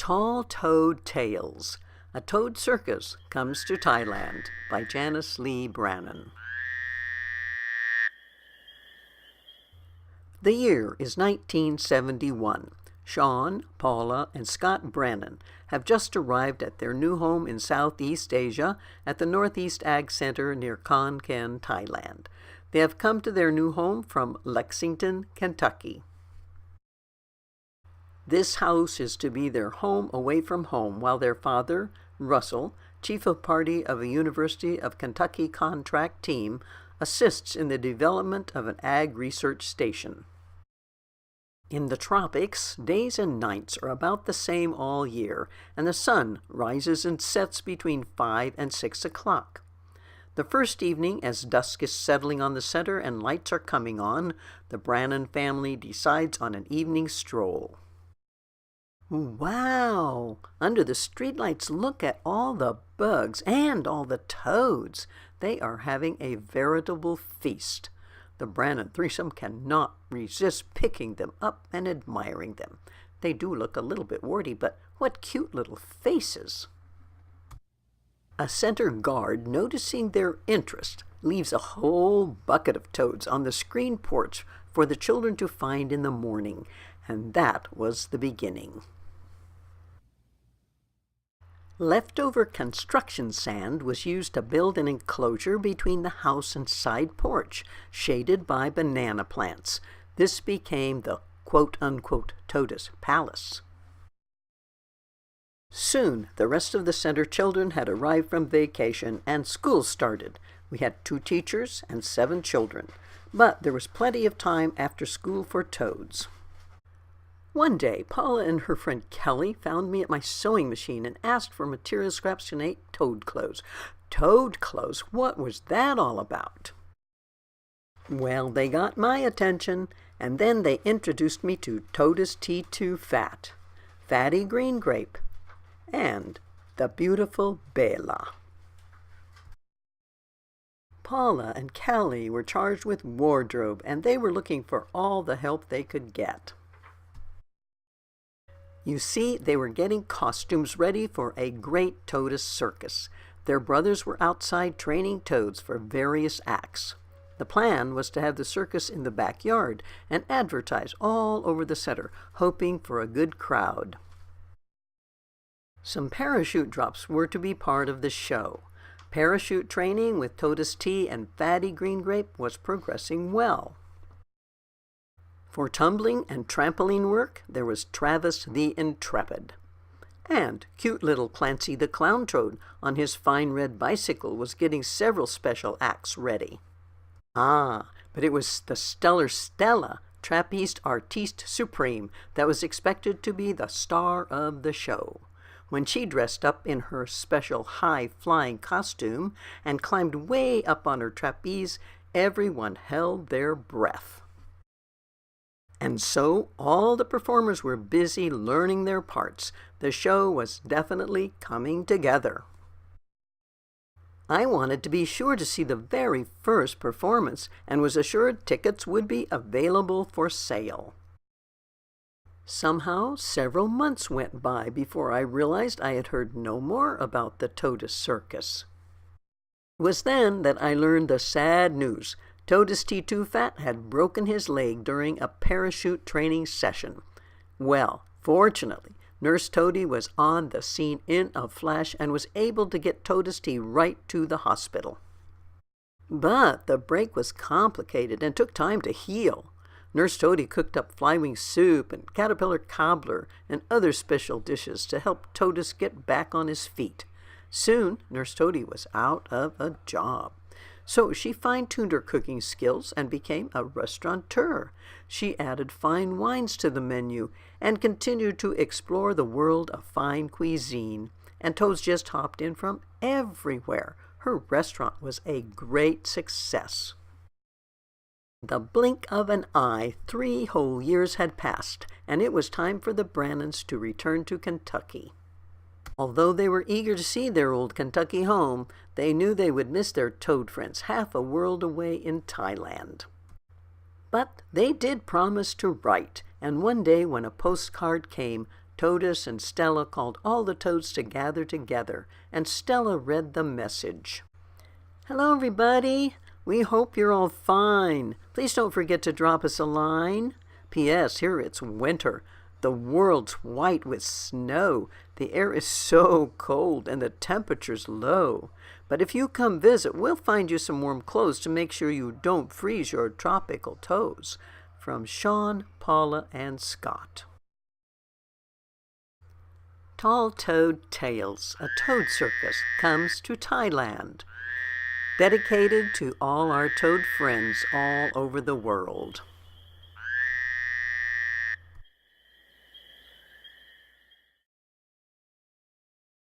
Tall Toad Tales, A Toad Circus Comes to Thailand by Janice Lee Brannon. The year is 1971. Sean, Paula, and Scott Brannon have just arrived at their new home in Southeast Asia at the Northeast Ag Center near Khon Kaen, Thailand. They have come to their new home from Lexington, Kentucky. This house is to be their home away from home while their father, Russell, chief of party of a University of Kentucky contract team, assists in the development of an ag research station. In the tropics, days and nights are about the same all year, and the sun rises and sets between 5 and 6 o'clock. The first evening, as dusk is settling on the center and lights are coming on, the Brannon family decides on an evening stroll. Wow! Under the streetlights, look at all the bugs and all the toads. They are having a veritable feast. The Brannon threesome cannot resist picking them up and admiring them. They do look a little bit warty, but what cute little faces. A center guard, noticing their interest, leaves a whole bucket of toads on the screen porch for the children to find in the morning, and that was the beginning. Leftover construction sand was used to build an enclosure between the house and side porch, shaded by banana plants. This became the quote-unquote Toad's Palace. Soon, the rest of the center children had arrived from vacation and school started. We had 2 teachers and 7 children, but there was plenty of time after school for toads. One day, Paula and her friend Kelly found me at my sewing machine and asked for material scraps to make toad clothes. Toad clothes? What was that all about? Well, they got my attention, and then they introduced me to Toad's T2 Fat, Fatty Green Grape, and the beautiful Bela. Paula and Kelly were charged with wardrobe, and they were looking for all the help they could get. You see, they were getting costumes ready for a great Toad's circus. Their brothers were outside training toads for various acts. The plan was to have the circus in the backyard and advertise all over the center, hoping for a good crowd. Some parachute drops were to be part of the show. Parachute training with Toad's Tea and Fatty Green Grape was progressing well. For tumbling and trampoline work, there was Travis the Intrepid. And cute little Clancy the Clown Toad on his fine red bicycle was getting several special acts ready. But it was the stellar Stella, Trapeze Artiste Supreme, that was expected to be the star of the show. When she dressed up in her special high-flying costume and climbed way up on her trapeze, everyone held their breath. And so all the performers were busy learning their parts. The show was definitely coming together. I wanted to be sure to see the very first performance and was assured tickets would be available for sale. Somehow, several months went by before I realized I had heard no more about the Toad's Circus. It was then that I learned the sad news. Toad's T2 Fat had broken his leg during a parachute training session. Well, fortunately, Nurse Toady was on the scene in a flash and was able to get Toad's T right to the hospital. But the break was complicated and took time to heal. Nurse Toady cooked up flywing soup and caterpillar cobbler and other special dishes to help Toad's get back on his feet. Soon, Nurse Toady was out of a job. So she fine-tuned her cooking skills and became a restaurateur. She added fine wines to the menu and continued to explore the world of fine cuisine. And Toads just hopped in from everywhere. Her restaurant was a great success. The blink of an eye, 3 whole years had passed, and it was time for the Brannons to return to Kentucky. Although they were eager to see their old Kentucky home, they knew they would miss their toad friends half a world away in Thailand. But they did promise to write, and one day when a postcard came, Toadus and Stella called all the toads to gather together, and Stella read the message. Hello, everybody. We hope you're all fine. Please don't forget to drop us a line. P.S. Here it's winter. The world's white with snow. The air is so cold and the temperature's low. But if you come visit, we'll find you some warm clothes to make sure you don't freeze your tropical toes. From Sean, Paula, and Scott. Tall Toad Tales, a toad circus, comes to Thailand. Dedicated to all our toad friends all over the world.